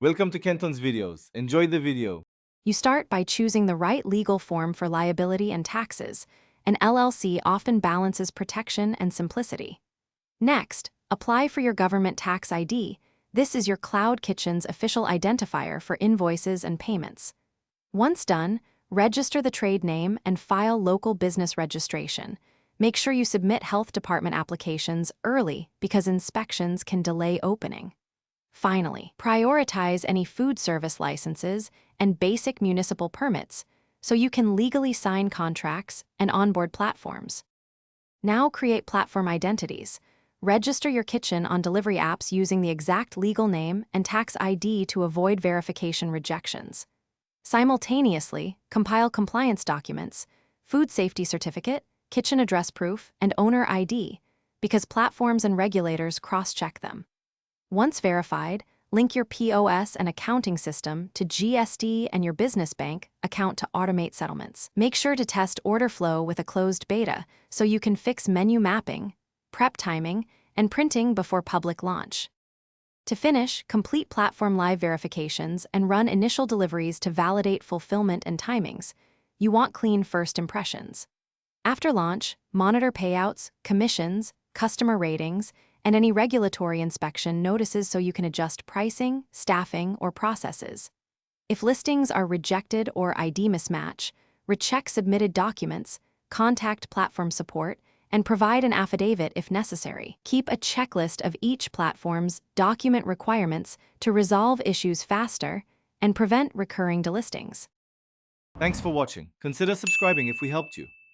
Welcome to Kenton's videos. Enjoy the video. You start by choosing the right legal form for liability and taxes. An LLC often balances protection and simplicity. Next, apply for your government tax ID. This is your Cloud Kitchen's official identifier for invoices and payments. Once done, register the trade name and file local business registration. Make sure you submit health department applications early because inspections can delay opening. Finally, prioritize any food service licenses and basic municipal permits so you can legally sign contracts and onboard platforms. Now create platform identities. Register your kitchen on delivery apps using the exact legal name and tax ID to avoid verification rejections. Simultaneously, compile compliance documents, food safety certificate, kitchen address proof, and owner ID, because platforms and regulators cross-check them. Once verified, link your POS and accounting system to GSD and your business bank account to automate settlements. Make sure to test order flow with a closed beta so you can fix menu mapping, prep timing, and printing before public launch. To finish, complete platform live verifications and run initial deliveries to validate fulfillment and timings. You want clean first impressions. After launch, monitor payouts, commissions, customer ratings, and any regulatory inspection notices so you can adjust pricing, staffing, or processes. If listings are rejected or ID mismatch, recheck submitted documents, contact platform support, and provide an affidavit if necessary. Keep a checklist of each platform's document requirements to resolve issues faster and prevent recurring delistings. Thanks for watching. Consider subscribing if we helped you.